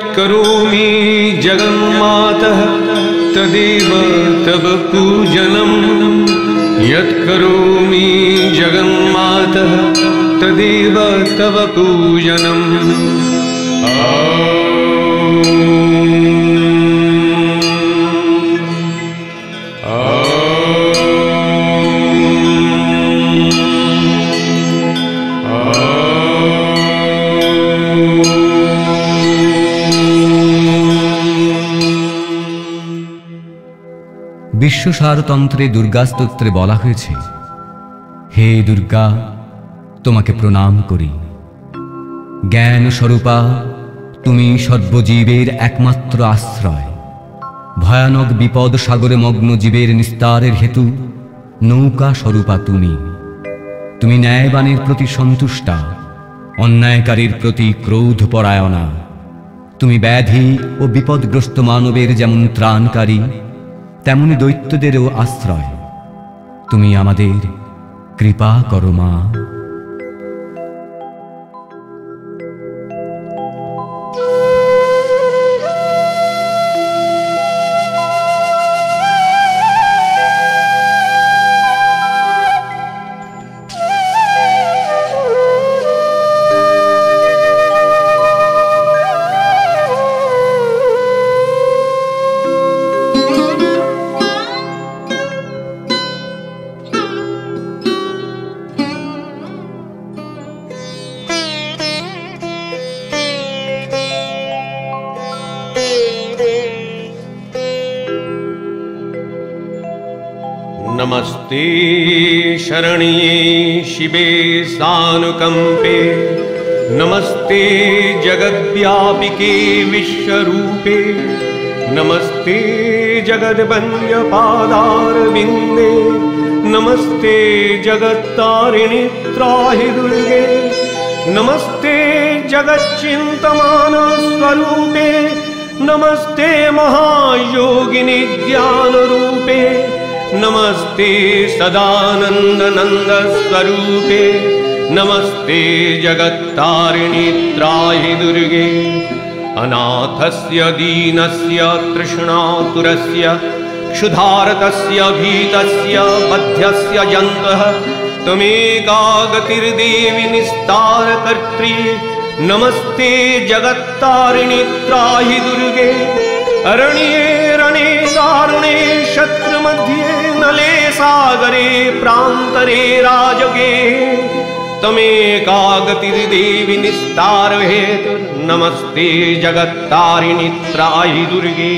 यत्करोमि जगन्मातः तदेव तव पूजनम् यत्करोमि जगन्मातः तदेव तव पूजनम् বিশ্বসারতন্ত্রে দুর্গা স্তোত্রে বলা হয়েছে, হে দুর্গা, তোমাকে প্রণাম করি। জ্ঞান স্বরূপা, তুমি সর্বজীবের একমাত্র আশ্রয়। ভয়ানক বিপদ সাগরে মগ্ন জীবের নিস্তারের হেতু নৌকা স্বরূপা তুমি। তুমি ন্যায়বানের প্রতি সন্তুষ্টা, অন্যায়কারীর প্রতি ক্রোধপরায়ণা। তুমি ব্যাধি ও বিপদগ্রস্ত মানবের যেমন ত্রাণকারী, তেমনি দৈত্যদেরও আশ্রয়। তুমি আমাদের কৃপা করো মা। नमस्ते शरण्ये शिवे सानुकंपे नमस्ते जगद्व्यापिके विश्वरूपे नमस्ते जगद्वन्द्य पादारविन्दे नमस्ते जगत्तारिणि त्राहि दुर्गे नमस्ते जगच्चिन्तमान स्वरूपे नमस्ते महायोगिनि ज्ञान रूपे नमस्ते सदानंद नंद स्वरूपे नमस्ते जगत्तारिणि त्राहि दुर्गे अनाथस्य दीनस्य तृष्णातुरस्य क्षुधार्तस्य भीतस्य बध्यस्य जन्तः त्वमेका गतिर्देवि निस्तारकर्त्री नमस्ते जगत्तारिणि त्राहि दुर्गे अरण्ये रणे दारुणे शत्रुमध्ये नले सागरे प्रान्तरे राजगे तमेका गतिर्देवि निस्तार हेतुर्नमस्ते जगत्तारिणि त्राहि दुर्गे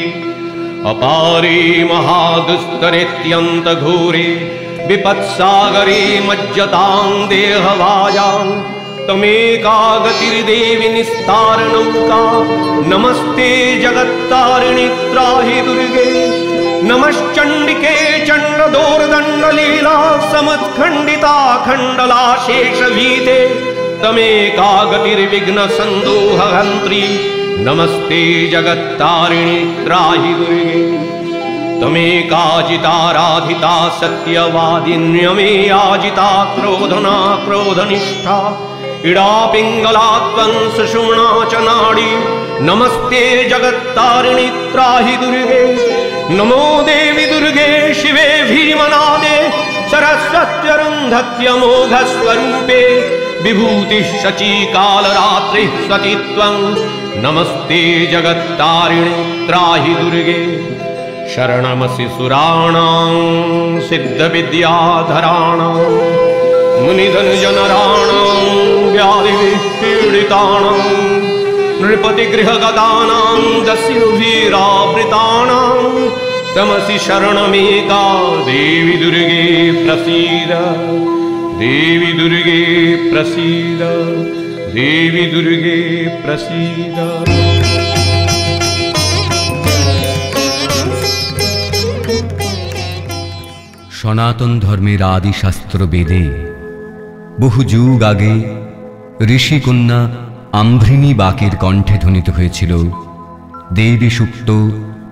अपारे महादुस्तरेत्यन्तघोरे विपत्सागरे मज्जतां देहभाजां तमेका गतिर्देवि निस्तार नौका नमस्ते जगत्तारिणि त्राहि दुर्गे नमश्चण्डिके चण्डदोर्दण्डलीला समुत्खण्डिता खण्डलाशेषभीते तमेका गतिर्विघ्नसन्दोहहन्त्री नमस्ते जगत्तारिणि त्राहि दुर्गे तमेका जिताराधिता सत्यवादिन्यमेयाजिता क्रोधना क्रोधनिष्ठा इडा पिंगला त्वं सुषुम्ना च नाडी नमस्ते जगत्तारिणि त्राहि दुर्गे नमो देवी दुर्गे शिवे भीमनादे सरस्वत्यरुन्धत्यमोघस्वरूपे विभूतिः शचीकालरात्रिः सती त्वं नमस्ते जगत्तारिणि त्राहि दुर्गे शरणमसि सुराणां सिद्धविद्याधराणां मुनिधनजनराणां व्याधिविपीडितानां नृपतिगृहगतानां दस्युभिरावृतानां तमसि शरणमेका देवी दुर्गे प्रसीद देवी दुर्गे प्रसीद देवी दुर्गे प्रसीद। সনাতন ধর্মের আদি শাস্ত্র বেদে বহু যুগ আগে ঋষিকন্যা আম্ভৃণী বাকের কণ্ঠে ধ্বনিত হয়েছিল দেবী সুক্ত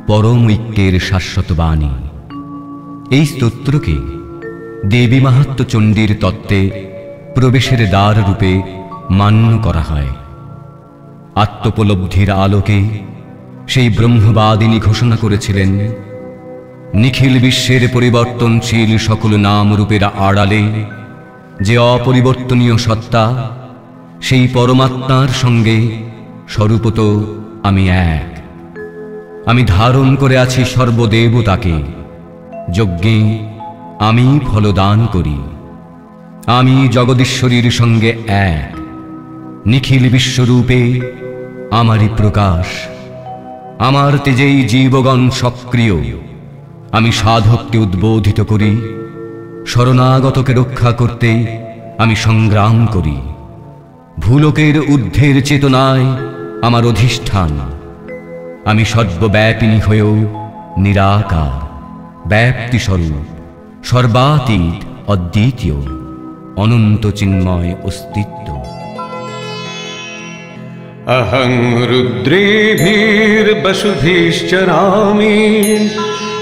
পরম ঐক্যের শাশ্বত বাণী। এই স্তোত্রকে দেবী মাহাত্ম্য চণ্ডীর তত্ত্বে প্রবেশের দ্বার রূপে মান্য করা হয়। আত্মোপলব্ধির আলোকে সেই ব্রহ্মবাদিনী ঘোষণা করেছিলেন, নিখিল বিশ্বের পরিবর্তনশীল সকল নামরূপের আড়ালে যে অপরিবর্তনীয় সত্তা, সেই পরমাত্মার সঙ্গে স্বরূপত আমি এক। আমি ধারণ করে আছি সর্বদেবতাকে, যজ্ঞে আমি ফলদান করি। আমি জগদীশ্বরীর সঙ্গে এক, নিখিল বিশ্বরূপে আমারই প্রকাশ। আমার তেজেই জীবগণ সক্রিয়। আমি সাধককে উদ্বোধিত করি, শরণাগতকে রক্ষা করতে আমি সংগ্রাম করি। ভূলোকের ঊর্ধ্বের চেতনায় আমার অধিষ্ঠান। আমি সর্বব্যাপিনী হয়েও নিরাকার, ব্যাপ্তিস্বরূপ, সর্বাতীত, অদ্বিতীয়, অনন্ত চিন্ময় অস্তিত্ব। अहं रुद्रेभिर्वसुभिश्चरामि,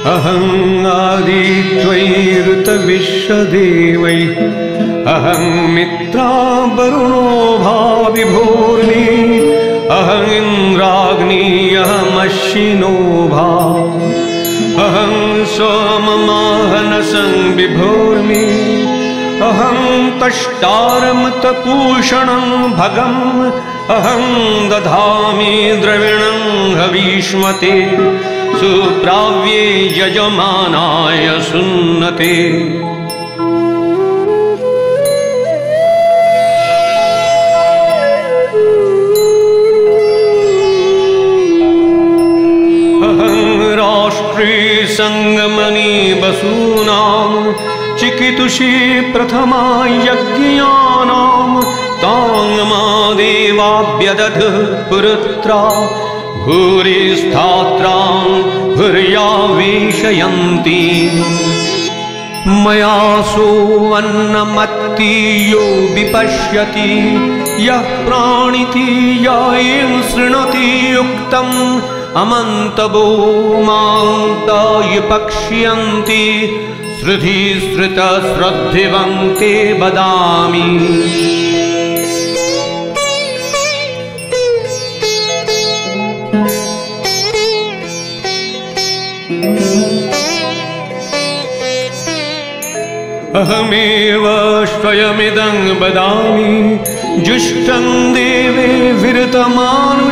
अहं आदित्वैरुतविश्वदेवैः, अहं मित्रावरुणो भाविभूर्मि, अहं इन्द्राग्नि अहमश्विनो भा, अहं सोममाहनसं विभूर्मि, अहं तष्टारमतपूषणं भगम्, अहं दधामि द्रविणं हविष्मते, सुप्राव्ये यजमानाय सुन्नते। अहं राष्ट्रे संगमनि वसूनां, चिकितुषी प्रथमा यज्ञानां, तांगमा देवाभ्यदधः पुरुत्रा, भूरिस्थात्रां भूर्यावेशयन्ति। मया सोऽन्नमत्ति यो विपश्यति, यः प्राणिति यं शृणोति युक्तम्, अमन्तवो मां पक्ष्यन्ति, श्रुधि श्रुतश्रद्धिवं ते वदामि। अहमेव स्वयमिदं वदामि, जुष्टं देवे विरतमानुषेभि,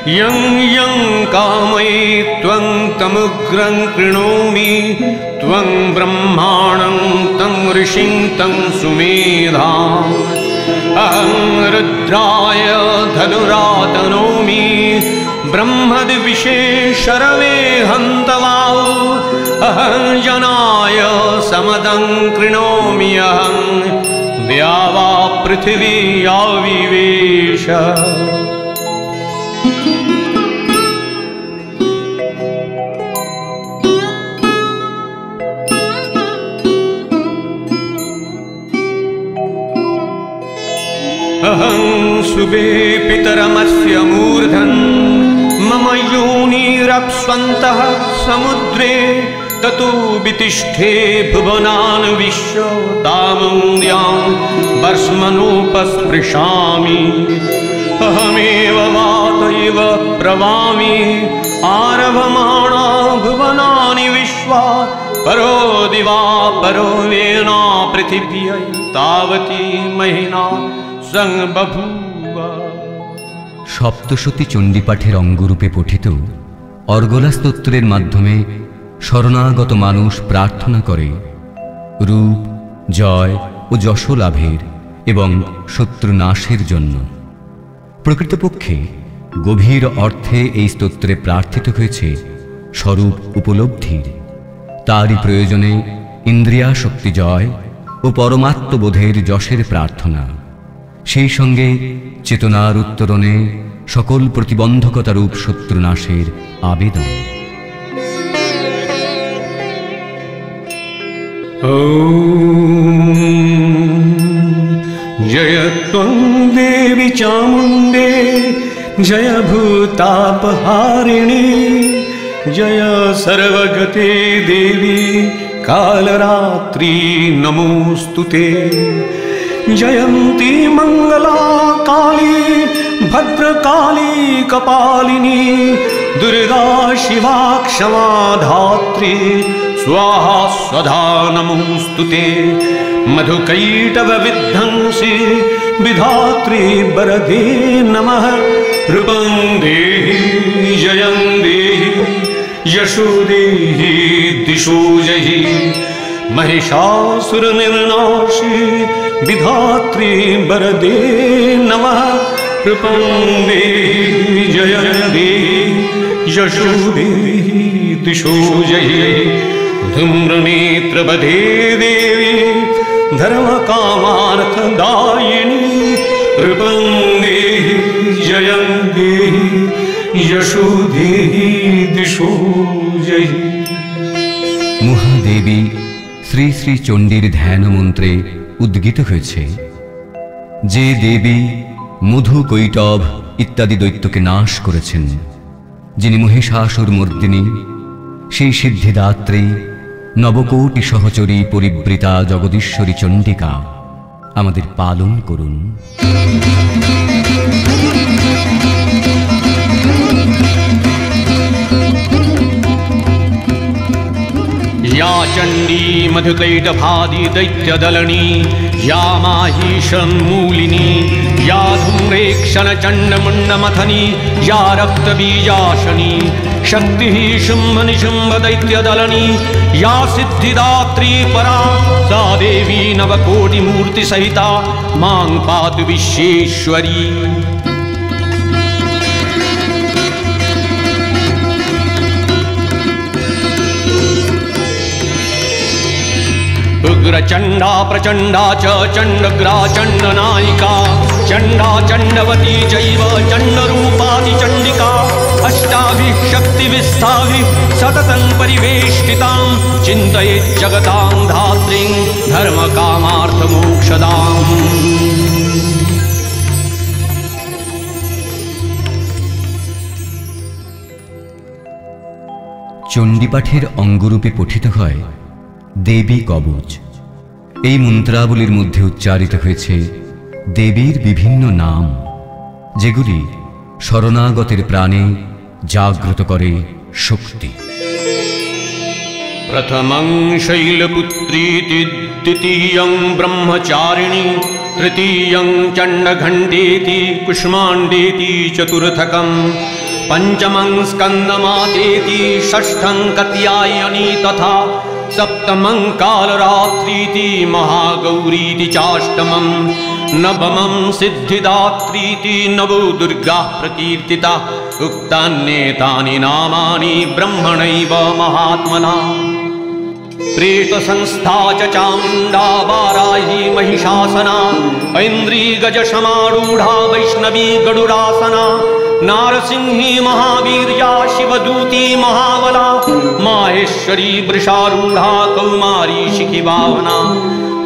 यं यं कामये त्वं तमुग्रं कृणोमि, त्वं ब्रह्माणं तं ऋषिं तं सुमेधाम्। अहं रुद्राय धनुरातनोमि, ब्रह्मद्विषे शरवे हन्तवाौ, अहं जनाय समदं कृणोमि, अहं द्यावा पृथिवी आविवेश। अहं शुभे पितरमस्य मूर्धन्, मम योनिरप्स्वन्तः समुद्रे, ततो वितिष्ठे भुवनान् विश्व तामुन्द्यां वर्ष्मनोपस्पृशामि। अहमेव वात इव प्रवामि, आरभमाणा भुवनानि विश्वा, परो दिवा परो वेना पृथिव्यै, तावती महिना संबभूव। সপ্তশতী চণ্ডীপাঠের অঙ্গরূপে পঠিত অর্গলা স্তোত্রের মাধ্যমে শরণাগত মানুষ প্রার্থনা করে রূপ, জয় ও যশ লাভের এবং শত্রু নাশের জন্য। প্রকৃতপক্ষে গভীর অর্থে এই স্তোত্রে প্রার্থিত হয়েছে স্বরূপ উপলব্ধির। তারই প্রয়োজনে ইন্দ্রিয়াশক্তি জয় ও পরমাত্মবোধের যশের প্রার্থনা, সেই সঙ্গে চেতনার উত্তরণে সকল প্রতিবন্ধকতারূপ শত্রুনাশের আবেদন। जय त्वं देवी चामुण्डे, जय भूतापहारिणी, जय सर्वगते देवी कालरात्रि नमोऽस्तु ते। जयन्ती मंगला काली भद्रकाली कपालिनी दुर्गा शिवा क्षमा धात्री स्वाहा स्वधा नमोस्तुते मधुकैटभ विध्वंसी विधात्री वरदे नमः रूपं देहि जयं देहि यशो देहि दिशो जहि महिषासुरनिर्नाशी विधात्री वरदे नमः रूपं देहि जयं देहि यशो देहि दिशो जहि धूम्रनेत्रवधे देवी धर्मकामार्थदायिनी रूपं देहि जयं देहि यशो देहि दिशो जहि। মহাদেবী শ্রী শ্রী চণ্ডীর ধ্যান মন্ত্রে উদ্গীত হয়েছে, যে দেবী মধু কৈটভ ইত্যাদি দৈত্যকে নাশ করেছেন, যিনি মহিষাসুর মর্দিনী, সেই সিদ্ধিদাত্রী নবকোটি সহচরী পরিবৃতা জগদীশ্বরী চণ্ডিকা আমাদের পালন করুন। या चण्डी मधुकैटभादि दैत्यदलनी या माहिषन्मूलिनी या धूम्रेक्षणचण्डमुण्डमथनी या रक्तबीजाशनी शक्तिः शुम्भनिशुम्भदैत्यदलनी या सिद्धिदात्री परा सा देवी नवकोटिमूर्तिसहिता मां पातु विश्वेश्वरी। उग्रचण्डा प्रचण्डा च चण्डग्रा चण्डनायिका चण्डा चण्डवती चैव चण्डरूपादिचण्डिका अष्टाभिः शक्तिविस्ताभिः सततं परिवेष्टितां चिन्तयेत् जगतां धात्रीं धर्मकामार्थमोक्षदाम्। চণ্ডীপাঠের অঙ্গরূপে পঠিত হয় দেবী কবচ। এই মন্ত্রাবলীর মধ্যে উচ্চারিত হয়েছে দেবীর বিভিন্ন নাম, যেগুলি শরণাগতের প্রাণে জাগ্রত করে শক্তি। प्रथमं शैलपुत्रीति द्वितीयं ब्रह्मचारिणी तृतीयं चण्डघण्टेति कुष्माण्डेति चतुर्थकं पंचमं स्कन्दमातेति षष्ठं कत्यायनी तथा सप्तमं कालरात्रीति महागौरीति चाष्टमं नवमं सिद्धिदात्रीति नवो दुर्गा प्रकीर्तिता उक्तान्येतानि नामानि ब्रह्मणैव महात्मना। प्रेतसंस्था च चामुण्डा वाराही महिषासना ऐन्द्रीगजसमारूढा वैष्णवी गरुडासना नारसिंही महावीर्या शिवदूती महाबला माहेश्वरी वृषारूढ़ा कौमारी शिखिभावना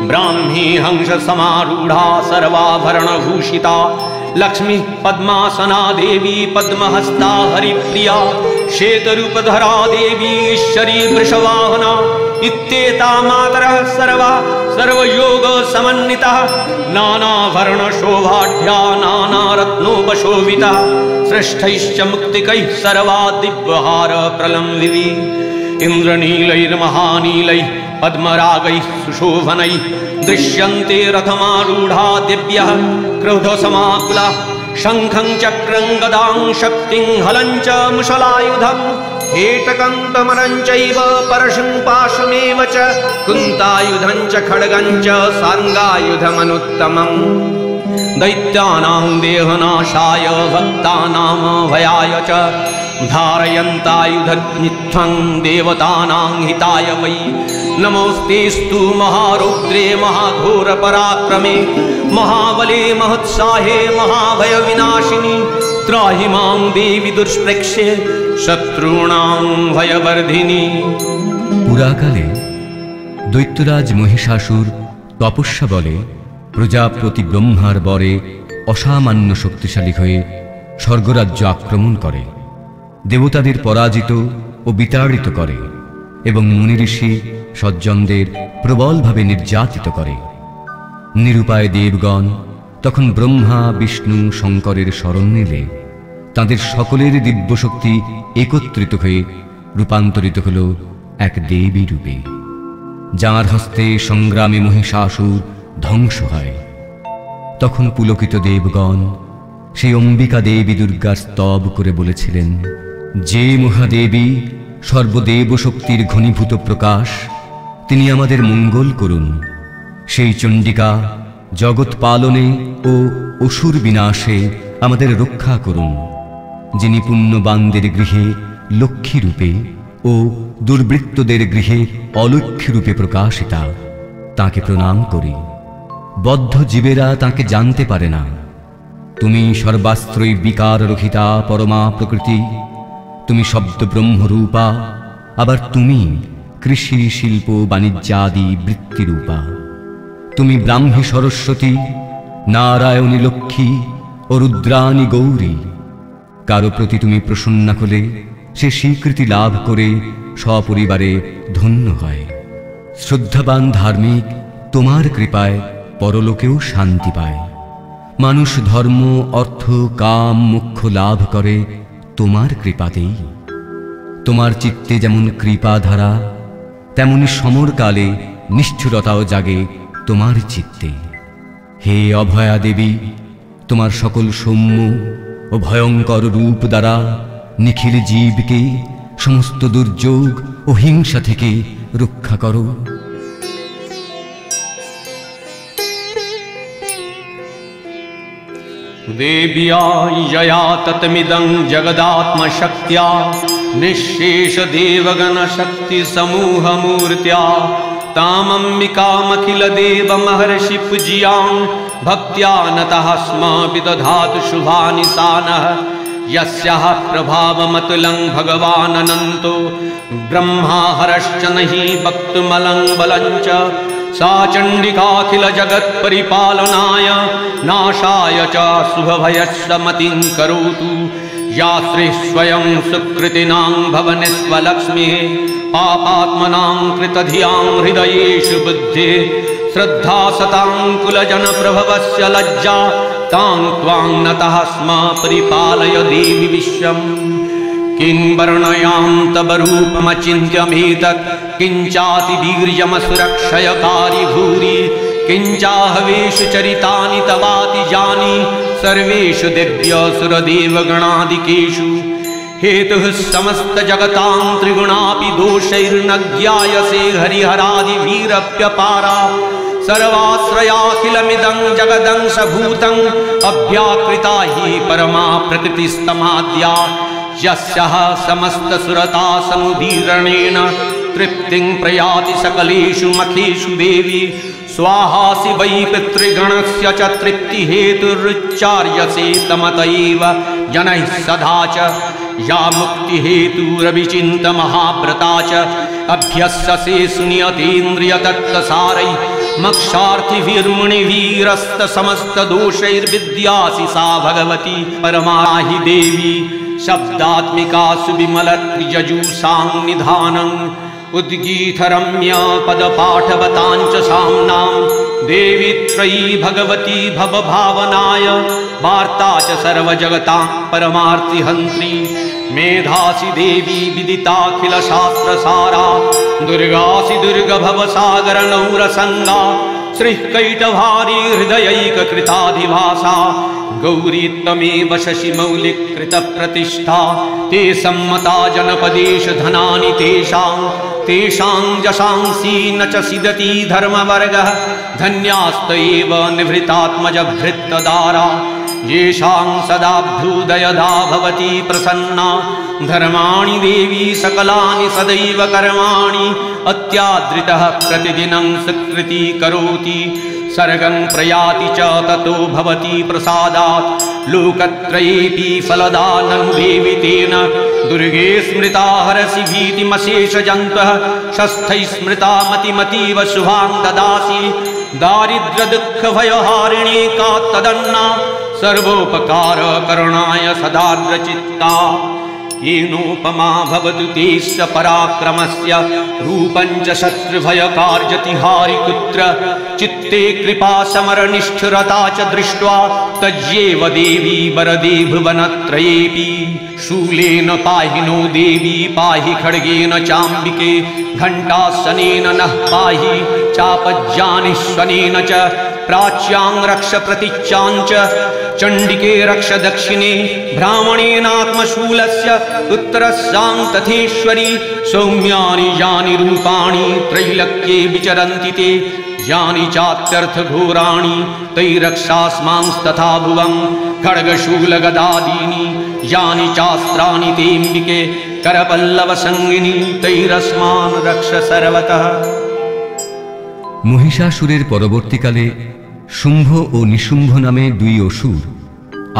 ब्राह्मी हंस समारूढ़ा सर्वाभरणभूषिता लक्ष्मी पद्मासना देवी पद्महस्ता हरिप्रिया श्वेतरूपधरा देवी ईश्वरी वृषवाहना इत्येता मातरः सर्वा सर्वयोग समन्विता नानाभरण शोभाढ्या नानारत्नोपशोभिता श्रेष्ठैश्च मुक्तिकैः सर्वा दिव्यहार प्रलम्बिनी इन्द्रनीलैर्महानीलैः पद्मरागैः सुशोभनैः दृश्यन्ते रथमारूढा दिव्यः क्रोधसमाकुलाः शङ्खं चक्रं गदां शक्तिं हलं च मुशलायुधम् हेटकं तमरं चैव परशुं पाशमेव च कुन्तायुधं च खड्गं च साङ्गायुधमनुत्तमम् दैत्यानां देहनाशाय भक्तानां भयाय च धारयन्तायुधनित्थं देवतानां हिताय वै नमोऽस्तेऽस्तु महारौद्रे महाघोरपराक्रमे महाबले महत्साहे महाभयविनाशिनी त्राहि मां देवी दुष्प्रेक्ष्ये शत्रूणां भयवर्धिनी। পুরাকালে দৈত্যরাজ মহিষাসুর তপস্যা বলে প্রজাপতি ব্রহ্মার বরে অসামান্য শক্তিশালী হয়ে স্বর্গরাজ্য আক্রমণ করে, দেবতাদের পরাজিত ও বিতাড়িত করে এবং মুনি ঋষি সজ্জনদের প্রবলভাবে নির্যাতিত করে। নিরুপায় দেবগণ তখন ব্রহ্মা বিষ্ণু শঙ্করের শরণ নিলে তাঁদের সকলের দিব্যশক্তি একত্রিত হয়ে রূপান্তরিত হল এক দেবী রূপে, যাঁর হস্তে সংগ্রামে মহিষাসুর ধ্বংস হয়। তখন পুলকিত দেবগণ সেই অম্বিকা দেবী দুর্গার স্তব করে বলেছিলেন, যে মহাদেবী সর্বদেব শক্তির ঘনীভূত প্রকাশ, তিনি আমাদের মঙ্গল করুন। সেই চণ্ডিকা জগৎ পালনে ও অসুর বিনাশে আমাদের রক্ষা করুন। যিনি পুণ্যবানদের গৃহে লক্ষ্মী রূপে ও দুর্বৃত্তদের গৃহে অলক্ষ্মী রূপে প্রকাশিতা, তাঁকে প্রণাম করি। বদ্ধ জীবেরা তাঁকে জানতে পারে না। তুমি সর্বাশ্রয়ী বিকার রহিতা পরমা প্রকৃতি, তুমি শব্দ ব্রহ্মরূপা, আবার তুমি কৃষি শিল্প বাণিজ্যাদি বৃত্তিরূপা। তুমি ব্রাহ্মী সরস্বতী, নারায়ণী লক্ষ্মী ও রুদ্রাণী গৌরী। কারো প্রতি তুমি প্রসন্ন হলে সে স্বীকৃতি লাভ করে সপরিবারে ধন্য হয়। শ্রদ্ধাবান ধার্মিক তোমার কৃপায় পরলোকেও শান্তি পায়। মানুষ ধর্ম অর্থ কাম মোক্ষ লাভ করে তোমার কৃপাতেই। তোমার চিত্তে যেমন কৃপাধারা, তেমনি সমরকালে নিষ্ঠুরতাও জাগে তোমার চিত্তে। হে অভয়া দেবী, তোমার সকল সৌম্য ও ভয়ঙ্কর রূপ দ্বারা নিখিল জীবকে সমস্ত দুর্যোগ ও হিংসা থেকে রক্ষা করো। देव्या यया ततमिदं जगदात्मशक्त्या निःशेष देवगण शक्ति समूह मूर्त्या तामम्बिकामखिल देव महर्षि पूज्यां भक्त्या नतः स्म विदधातु शुभानिशानः। यस्याः प्रभावमतुलं भगवान् अनन्तो ब्रह्मा हरश्च नहि वक्तुमलं बलञ्च। सा चण्डिकाखिल जगत् परिपालनाय नाशाय च शुभभयश्रमतिं करोतु। या श्री स्वयं सुकृतिनां भवनिस्वलक्ष्मीः पापात्मनां कृतधियां हृदयेषु बुद्धि श्रद्धा सतां कुलजनप्रभवस्य लज्जा तां त्वां नतः स्म परिपालय देवि विश्वम्। किं वर्णयां तव रूपमचिन्त्यमेतत् किञ्चातिवीर्यमसुरक्षयकारि भूरि। किञ्चाहवेषु चरितानि तवातिजानि सर्वेषु दिव्यसुरदेवगणादिकेषु। हेतुः समस्तजगतां त्रिगुणापि दोषैर्न ज्ञायसे हरिहरादिवीरप्यपारा। सर्वाश्रयाखिलमिदं जगदंशभूतं अभ्याकृता हि परमा प्रकृतिस्तमाद्या। यस्याः समस्तसुरता समुदीर्णेन तृप्तिं प्रयाति सकलेषु मखेषु देवी। स्वाहासि वै पितृगणस्य च तृप्तिहेतुरुच्चार्यसे तमत एव जनैः सदा च। या मुक्तिहेतुरविचिन्त महाव्रता च अभ्यस्यसे सुनियतेन्द्रियतत्त्वसारैः। मक्षार्थिभिर्मुनिवीरस्तसमस्तदोषैर्विद्यासि सा भगवती परमाहि देवी। शब्दात्मिका सुविमलत्रिजजुषां निधानम् उद्गीतरम्य पदपाठवताञ्च साम्नां। देवी त्रयी भगवती भवभावनाय वार्ता च सर्वजगतां परमार्तिहन्त्री। मेधासि देवी विदिताखिलशास्त्रसारा दुर्गासि दुर्गभवसागरनौरसङ्गा। श्रीकैटभारी हृदयैककृताधिभासा गौरी त्वमेव शशिमौलिकृतप्रतिष्ठा। ते सम्मता जनपदेश धनानि तेषां जशांसि न च सिदति धर्मवर्गः। धन्यास्त एव निभृतात्मजभृत्तदारा येषां सदाभ्युदयदा भवति प्रसन्ना। धर्माणि देवी सकलानि सदैव कर्माणि अत्यादृतः प्रतिदिनं सुकृति करोति। सर्गं प्रयाति च ततो भवति प्रसादात्। लोकत्रयेऽपि फलदानं देवि तेन दुर्गे स्मृता हरसि भीतिमशेषजन्तः। शस्थैः स्मृता मतिमतीव शुभां ददासि। दारिद्र्यदुःखभयहारिणी का तदन्ना सर्वोपकार करुणाय सदार्द्रचित्ता। येनोपमा भवतु तेस्य पराक्रमस्य रूपं च शत्रुभयकार्यतिहारिकुत्र चित्ते कृपा समरनिष्ठुरता च दृष्ट्वा तज्येव देवी वरदे भुवनत्रयेऽपि शूलेन पाहि नो देवी पाहि खड्गेन चाम्बिके घण्टासनेन नः पाहि चापज्जानिश्वनेन च प्राच्यां रक्ष प्रतीच्यां च चण्डिके रक्ष दक्षिणे ब्राह्मणेनात्मशूलस्य उत्तरस्यां तथेश्वरी सौम्यानि यानि रूपाणि त्रैलक्ये विचरन्ति ते यानि चात्यर्थघोराणि तैरक्षास्मांस्तथा भुवं खड्गशूलगदादीनि यानि चास्त्राणि तेऽम्बिके करपल्लवसङ्गिनी तैरस्मान् रक्ष सर्वतः। মহিষাসুরের পরবর্তীকালে শুম্ভ ও নিশুম্ভ নামে দুই অসুর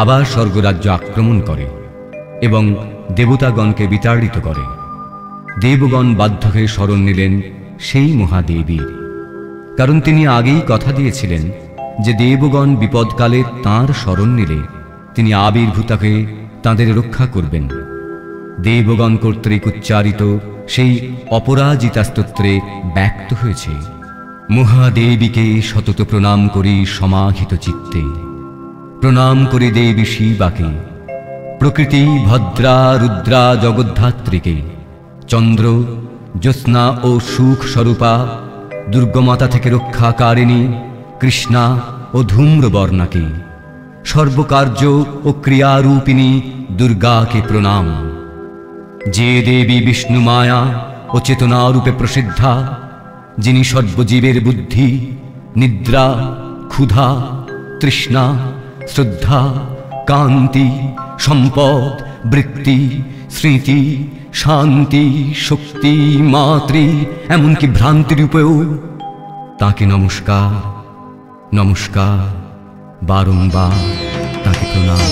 আবার স্বর্গরাজ্য আক্রমণ করে এবং দেবতাগণকে বিতাড়িত করে। দেবগণ বাধ্য হয়ে শরণ নিলেন সেই মহাদেবীর, কারণ তিনি আগেই কথা দিয়েছিলেন যে দেবগণ বিপদকালে তাঁর শরণ নিলে তিনি আবির্ভূতা হয়ে তাঁদের রক্ষা করবেন। দেবগণ কর্তৃক উচ্চারিত সেই অপরাজিতা স্তোত্রে ব্যক্ত হয়েছে, মহাদেবীকে সতত প্রণাম করি সমাহিত চিত্তে, প্রণাম করি দেবী শিবাকে, প্রকৃতি ভদ্রা রুদ্রা জগদ্ধাত্রীকে, চন্দ্র জ্যোৎস্না ও সুখ স্বরূপা দুর্গমাতা থেকে রক্ষাকারিণী কৃষ্ণা ও ধূম্রবর্ণাকে, সর্বকার্য ও ক্রিয়ারূপিণী দুর্গাকে প্রণাম। যে দেবী বিষ্ণু মায়া ও চেতনারূপে প্রসিদ্ধা, যিনি সর্বজীবের বুদ্ধি, নিদ্রা, ক্ষুধা, তৃষ্ণা, শ্রদ্ধা, কান্তি, সম্পদ, বৃত্তি, স্মৃতি, শান্তি, শক্তি, মাতৃ, এমনকি ভ্রান্তিরূপেও তাকে নমস্কার, নমস্কার, বারংবার তাকে প্রণাম।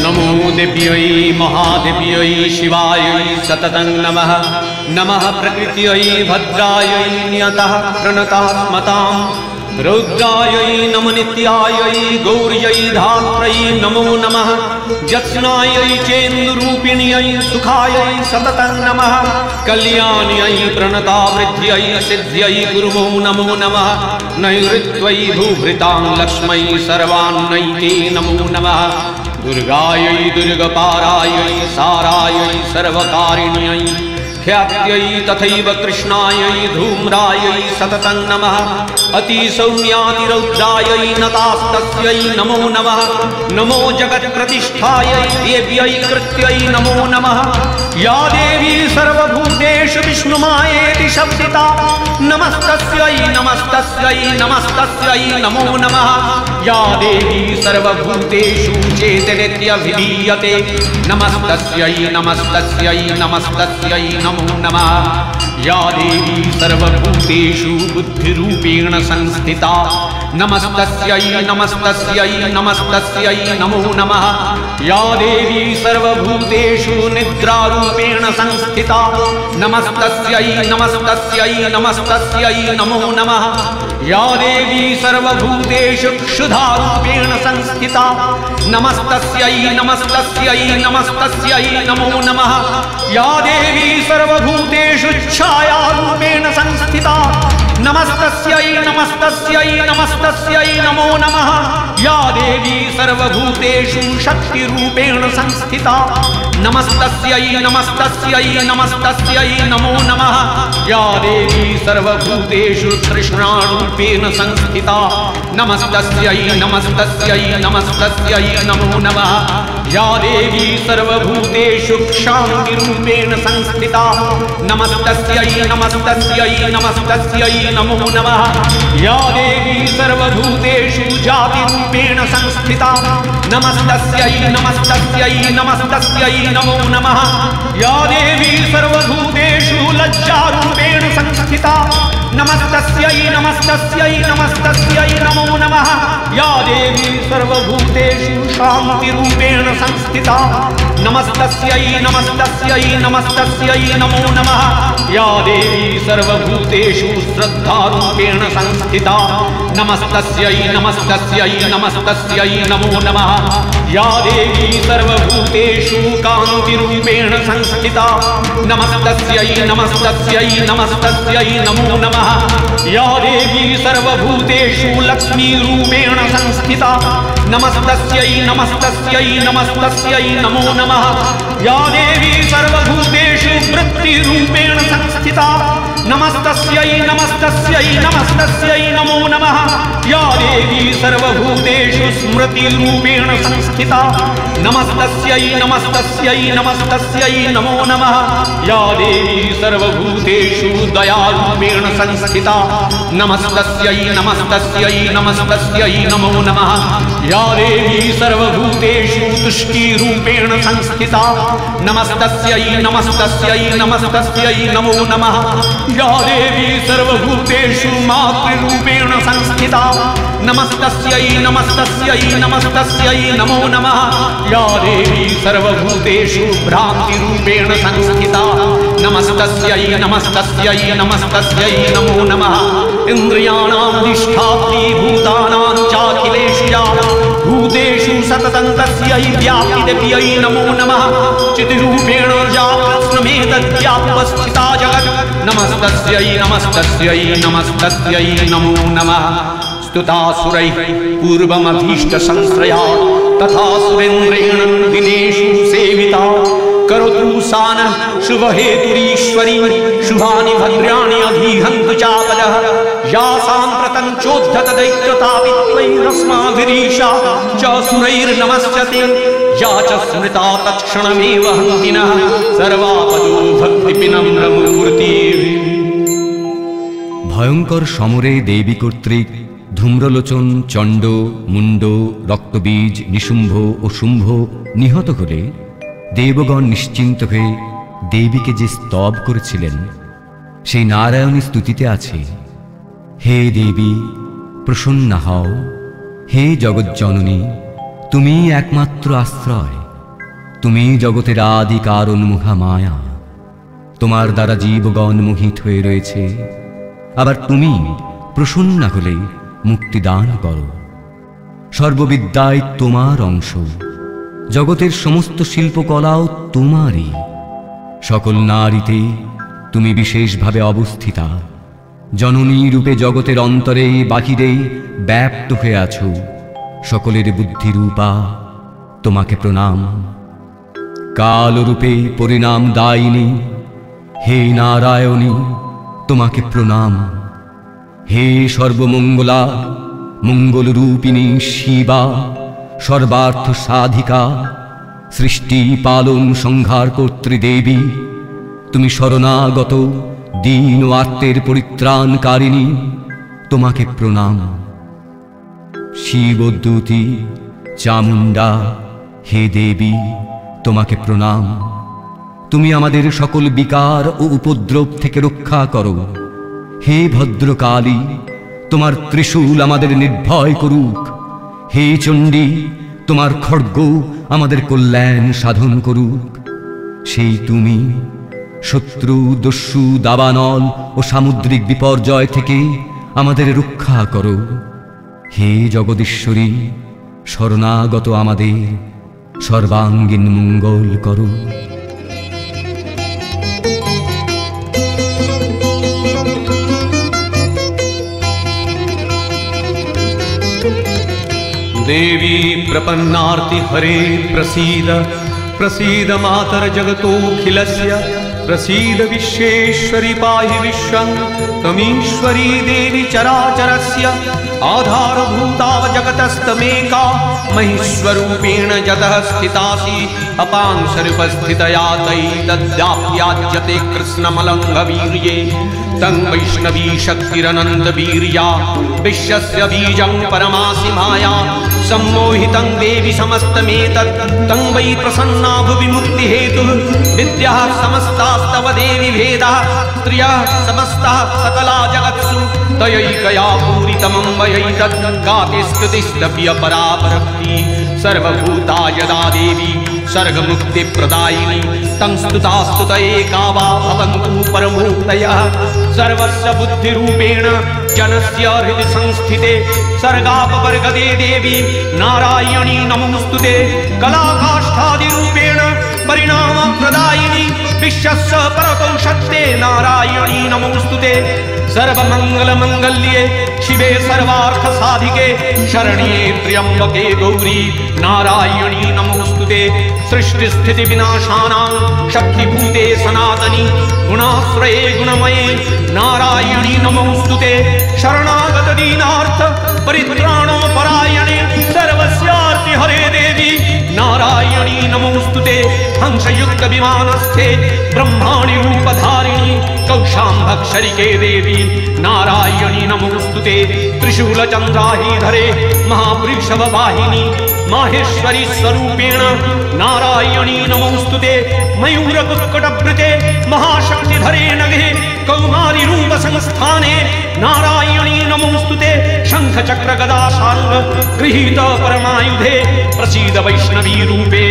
नमो देव्यै महादेव्यै शिवायै सततं नमः। नमः प्रकृत्यै भद्रायै नियतः प्रणतः स्मतां रौद्रायै नमो नित्यायै गौर्यै धात्र्यै नमो नमः। ज्योत्स्नायै चेन्दुरूपिण्यै सुखायै सततं नमः। कल्याण्यै प्रणतावृद्ध्यै सिद्ध्यै गुरुवो नमो नमः। नैऋत्यै भूभृतां लक्ष्मै सर्वान्नै ते नमो नमः। दुर्गायै दुर्गपारायै सारायै सर्वकारिण्यै ख्यात्यै तथैव कृष्णायै धूम्रायै सततं नमः। अतिसौम्यातिरौद्रायै नतास्तस्यै नमो नमः। नमो जगत्प्रतिष्ठायै देव्यै कृत्यै नमो नमः। या देवी सर्वभूतेषु विष्णुमायेति शब्दिता नमस्तस्यै नमस्तस्यै नमस्तस्यै नमो नमः। या देवी सर्वभूतेषु चेतनेत्यभिधीयते नमस्तस्यै नमस्तस्यै नमस्तस्यै नमो नमः। या देवी सर्वभूतेषु बुद्धिरूपेण संस्थिता नमस्तस्यै नमस्तस्यै नमस्तस्यै नमो नमः। या देवी सर्वभूतेषु निद्रारूपेण संस्थिता नमस्तस्यै नमस्तस्यै नमस्तस्यै नमो नमः। या देवी सर्वभूतेषु क्षुधारूपेण संस्थिता नमस्तस्यै नमस्तस्यै नमस्तस्यै नमो नमः। या देवी सर्वभूतेषु छायारूपेण संस्थिता नमस्तस्यै नमस्तस्यै नमस्तस्यै नमो नमः। या देवी सर्वभूतेषु शक्तिरूपेण संस्थिता नमस्तस्यै नमस्तस्यै नमस्तस्यै नमो नमः। या देवी सर्वभूतेषु तृष्णारूपेण संस्थिता नमस्तस्यै नमस्तस्यै नमस्तस्यै नमो नमः। या देवी सर्वभूतेषु शान्तिरूपेण संस्थिता नमस्तस्यै नमस्तस्यै नमस्तस्यै नमो नमः। या देवी सर्वभूतेषु जातिरूपेण संस्थिता नमस्तस्यै नमस्तस्यै नमस्तस्यै नमो नमः। या देवी सर्वभूतेषु लज्जारूपेण संस्थिता नमस्तस्यै नमस्तस्यै नमस्तस्यै नमस्तस्यै नमो नमः। या देवी सर्वभूतेषु शान्तिरूपेण संस्थिता नमस्तस्यै नमस्तस्यै नमस्तस्यै नमो नमः। या देवी सर्वभूतेषु श्रद्धारूपेण संस्थिता नमस्तस्यै नमस्तस्यै नमस्तस्यै नमो नमः। या देवी सर्वभूतेषु कान्तिरूपेण संस्थिता नमस्तस्यै नमस्तस्यै नमस्तस्यै नमो नमः। या देवी सर्वभूतेषु लक्ष्मीरूपेण संस्थिता नमस्तस्यै नमस्तस्यै नमस्तस्यै नमो नमः। या देवी सर्वभूतेषु वृत्तिरूपेण संस्थिता नमस्तस्यै नमस्तस्यै नमस्तस्यै नमो नमः। या देवी सर्वभूतेषु स्मृतिरूपेण संस्थिता नमस्तस्यै नमस्तस्यै नमस्तस्यै नमो नमः। या देवी सर्वभूतेषु दयारूपेण संस्थिता नमस्तस्यै नमस्तस्यै नमस्तस्यै नमो नमः। या देवी सर्वभूतेषु तुष्टिरूपेण संस्थिता नमस्तस्यै नमस्तस्यै नमस्तस्यै नमो नमः। या देवी सर्वभूतेषु मातृरूपेण संस्थिता नमस्तस्यै नमस्तस्यै नमस्तस्यै नमो नमः। या देवी सर्वभूतेषु भ्रान्तिरूपेण संस्थिता नमस्तस्यै नमस्तस्यै नमस्तस्यै नमो नमः। इन्द्रियाणामधिष्ठात्री भूतानां चाखिलेषु या भूतेषु सततं तस्यै व्यापिदेव्यै नमो नमः। चिद्रूपेण जातस्नमेतद्व्यापस्थिता जगत् नमस्तस्यै नमस्तस्यै नमस्तस्यै नमो नमः। स्तुतासुरैः पूर्वमभीष्टसंश्रया तथा सुरेन्द्रेण दिनेषु सेविता करोतु सा नः शुभहेतुरीश्वरी शुभानि भद्राणि अधिहन्तु चापदः। या साम्प्रतं चोद्धत दैत्यतापित्वैरस्माभिरीशा च सुरैर्नमस्यते या च स्मृता तत्क्षणमेव हन्ति नः सर्वापदो भक्तिविनम्रमूर्तिः। ভয়ঙ্কর সমরে দেবী কর্তৃক ধূম্রলোচন, চণ্ড, মুণ্ড, রক্তবীজ, নিশুম্ভ ও শুম্ভ নিহত হলে দেবগণ নিশ্চিন্ত হয়ে দেবীকে যে স্তব করেছিলেন সেই নারায়ণী স্তুতিতে আছে, হে দেবী প্রসন্না হও, হে জগজ্জননী তুমি একমাত্র আশ্রয়, তুমি জগতের আদি কারণ মহামায়া, তোমার দ্বারা জীবগণ মোহিত হয়ে রয়েছে, আবার তুমি প্রসন্না হলে মুক্তিদান করো। সর্ববিদ্যায় তোমার অংশ, জগতের সমস্ত শিল্পকলাও তোমারই, সকল নারীতে তুমি বিশেষভাবে অবস্থিতা, জননী রূপে জগতের অন্তরে বাহিরে ব্যাপ্ত হয়ে আছো, সকলের বুদ্ধিরূপা তোমাকে প্রণাম। কালরূপে পরিণাম দায়িনী হে নারায়ণী তোমাকে প্রণাম। হে সর্বমঙ্গলা মঙ্গলরূপিণী শিবা সর্বার্থ সাধিকা সৃষ্টি পালন সংহার কর্ত্রী দেবী, তুমি শরণাগত দীন ও আত্মের পরিত্রাণকারিণী তোমাকে প্রণাম। শিবদ্যুতি চামুণ্ডা হে দেবী তোমাকে প্রণাম। তুমি আমাদের সকল বিকার ও উপদ্রব থেকে রক্ষা করো। হে ভদ্রকালী তোমার ত্রিশূল আমাদের নির্ভয় করুক। হে চণ্ডী তোমার খড়গ আমাদের কল্যাণ সাধন করুক। সেই তুমি শত্রু, দস্যু, দাবানল ও সামুদ্রিক বিপর্যয় থেকে আমাদের রক্ষা করো। হে জগদীশ্বরী শরণাগত আমাদের সর্বাঙ্গীন মঙ্গল করো। देवी प्रपन्नार्ति हरे प्रसीद प्रसीद मातर जगतोऽखिलस्य प्रसीद विश्वेश्वरि पाहि विश्वं त्वमीश्वरी देवी चराचरस्य आधारभूता जगतस्तमेका महेश्वरूपेण जगतः स्थितासि अपांशरूपस्थितया तैतद्व्याप्याज्यते कृष्णमलङ्घवीर्ये तं वैष्णवी शक्तिरनन्तवीर्या विश्वस्य बीजं परमासि माया सम्मोहितं देवी समस्तमेतत् तं वै प्रसन्ना भुवि मुक्तिहेतुः विद्याः समस्तास्तव देवी भेदाः स्त्रियः समस्ताः सकला जगत्सु तयैकया पूरितमं वयैतत् गाते स्तुतिस्तप्य परापरक्ति सर्वभूता यदा देवी सर्गमुक्तिप्रदायिनी तं स्तुतास्तुत एका वा भवन्तु परमूर्तयः सर्वस्य बुद्धिरूपेण जनस्य हृदि संस्थिते सर्गापवर्गदे देवी नारायणी नमोस्तुते कलाकाष्ठादिरूपेण परिणामप्रदायिनी विश्वस्य परतौषत्ते नारायणी नमोस्तुते सर्वमङ्गलमङ्गल्ये शिवे सर्वार्थसाधिके शरण्ये त्र्यम्बके गौरी नारायणी नमोस्तुते सृष्टिस्थितिविनाशानां शक्तिभूते सनातनी गुणाश्रये गुणमये नारायणी नमोस्तुते शरणागतदीनार्थ परित्राणपरायणे सर्वस्यार्तिहरे देवी नारायणी नमोस्तुते हंसयुक्तविमानस्थे ब्रह्माणि रूपधारिणी कौशाम्भक्षरिके देवी नारायणी नमोस्तुते त्रिशूलचन्द्राहीधरे महावृषभवाहिनी माहेश्वरी स्वरूपेण नारायणी नमोस्तुते मयूरकुक्कुटभृते महाशक्तिधरे नगे कौमारी रूप संस्थाने नारायणी नमोस्तुते शंखचक्रगदाशार्ङ्ग गृहीत परमायुधे प्रसीद वैष्णवी रूपे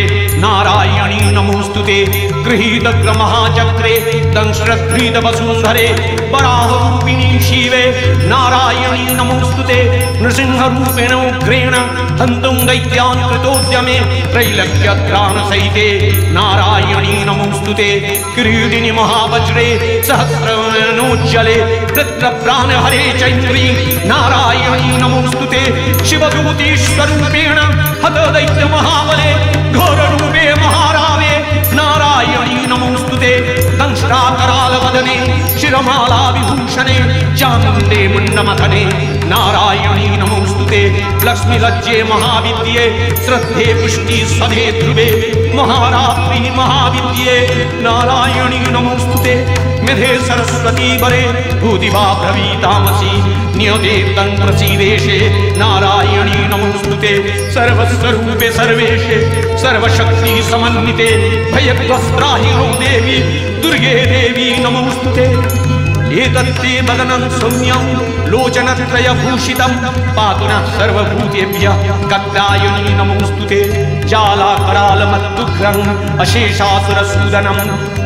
नारायणी नमोस्तुते गृहीत महाचक्रे दंश्रधृत वसुन्धरे वराहरूपिणी शिवे नारायणी नमोस्तुते नृसिंहरूपेण उग्रेण हन्तुं दैत्यान् कृतोद्यमे त्रैलक्यत्राणसहिते नारायणी नमोस्तुते किरीटिनि महावज्रे सहस्रनोज्जले वृत्रप्राणहरे चैत्री नारायणी नमोस्तुते शिवदूतीश्वरूपेण हतदैत्यमहाबले घोररूपे महारावे नारायणी नमोस्तुते दंष्ट्राकरालवदने शिरमाला विभूषणे चामुण्डे मुण्डमथने नारायणी नमोस्तुते लक्ष्मीलज्जे महाविद्ये श्रद्धे पुष्टि स्वधे ध्रुवे महारात्रि महाविद्ये नारायणी नमोस्तुते मेधे सरस्वती वरे भूतिवा ब्रवीतामसि नियते तन्प्रसीदेशे नारायणी नमोस्तुते सर्वस्वरूपे सर्वेशे सर्वशक्ति समन्विते भयग्रस्त्राहिनो देवी दुर्गे देवी नमोस्तुते एतत्ते वदनं सौम्यं लोचनत्रयभूषितं पातु नः सर्वभूतेभ्यः कात्यायनी नमोस्तुते जालाकरालमत्तुघ्रम् अशेषासुरसूदनं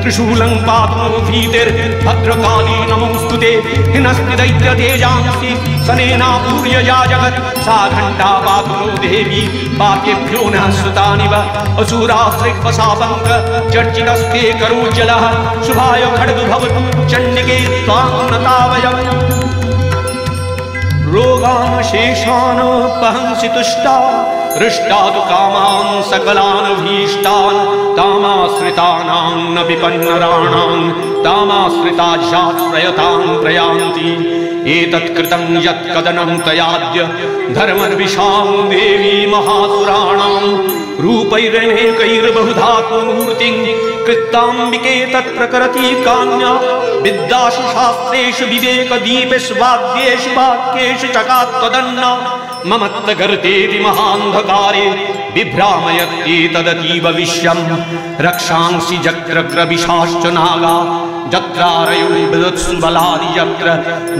त्रिशूलं पातु नो भीतिर्भद्रकाली नमोस्तुते हिनस्ति दैत्यतेजांसि सनेनापूर्यया जगत् सा घण्टा पातु नो देवी वाक्येभ्यो नः श्रुतानिव असुराश्रिक्वशापङ्क चर्चितस्ते करोज्जलः शुभाय खड्ग भवतु चण्डिके त्वान्नतावयम् रोगान् शेषान् पहंसि तुष्टा हृष्टा तु कामान् सकलानभीष्टान् तामाश्रितानां न विपन्नराणां तामाश्रिताश्चाश्रयतां प्रयान्ति एतत्कृतं यत्कदनं तयाद्य धर्मर्विषां देवी महासुराणां रूपैरनेकैर्बहुधात्ममूर्तिं कृत्ताम्बिके तत्प्रकरति काम्या विद्यासु शास्त्रेषु विवेकदीपेषु वाद्येषु वाक्येषु चकात्तदन्ना ममत्तगर्तेति महान्धकारे बिभ्रामयत्येतदतीव विश्वं रक्षांसि जक्रग्रविशाश्च नागा जत्रारयो विदत्सु बलानि यत्र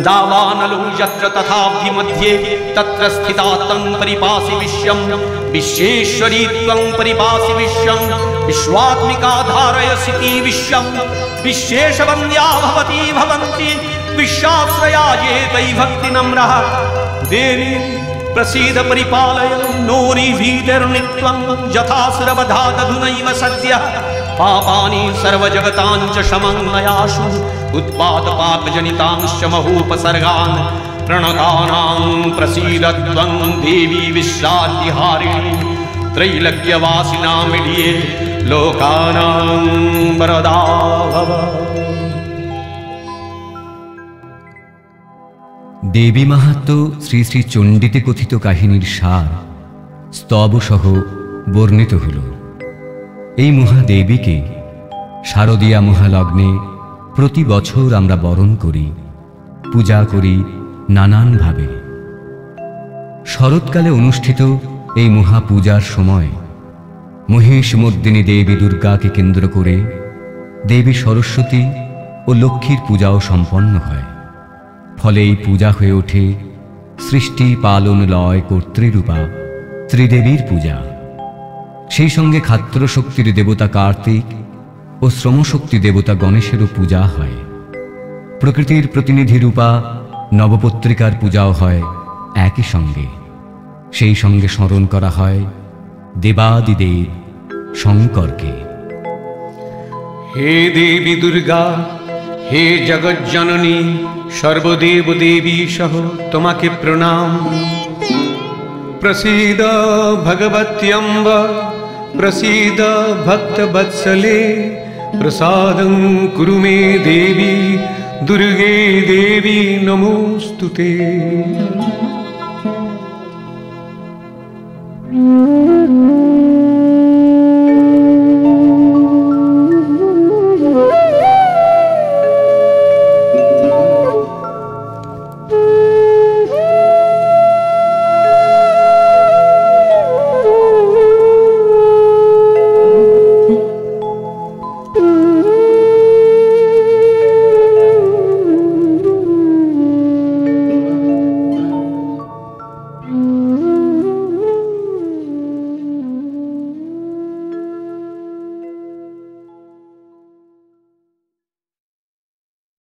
दावानलो यत्र तथाभिमध्ये तत्र स्थिता तं परिपासि विश्वं विश्वेश्वरी त्वं परिपासि विश्वं विश्वात्मिका धारयसि विश्वं विश्वेशवन्द्या भवती भवन्ति विश्वाश्रया ये तै भक्तिनम्रः देवी प्रसीद परिपालय नोरि भीतिर्नित्यं यथासुरवधादधुनैव सद्यः पापानि सर्वजगतां च शमन्मयाशु उत्पातपापजनितांश्च महोपसर्गान् प्रणतानां प्रसीद त्वं देवी विश्रान्तिहारिणी त्रैलक्यवासिनामिडिये लोकानां वरदा भव। দেবী মাহাত্ম্য শ্রী শ্রী চণ্ডীতে কথিত কাহিনীর সার স্তবসহ বর্ণিত হল। এই মহাদেবীকে শারদীয়া মহালগ্নে প্রতি বছর আমরা বরণ করি, পূজা করি নানানভাবে। শরৎকালে অনুষ্ঠিত এই মহাপূজার সময় মহিষমর্দিনী দেবী দুর্গাকে কেন্দ্র করে দেবী সরস্বতী ও লক্ষ্মীর পূজাও সম্পন্ন হয়। ফলে এই পূজা হয়ে ওঠে সৃষ্টি পালন লয় কর্তৃরূপা ত্রিদেবীর পূজা। সেই সঙ্গে খাদ্য শক্তির দেবতা কার্তিক ও শ্রমশক্তি দেবতা গণেশেরও পূজা হয়। প্রকৃতির প্রতিনিধি রূপা নবপত্রিকার পূজাও হয় একই সঙ্গে। সেই সঙ্গে স্মরণ করা হয় দেবাদিদেব শঙ্করকে। হে দেবী দুর্গা, হে জগজ্জননী, সর্বদেব দেবী সহ তোমাকে প্রণাম। প্রসীদ ভগবত্যম্ব, প্রসীদ ভক্তবৎসলে, প্রসাদং কুরু মে দেবী দুর্গে দেবী নমোস্তুতে।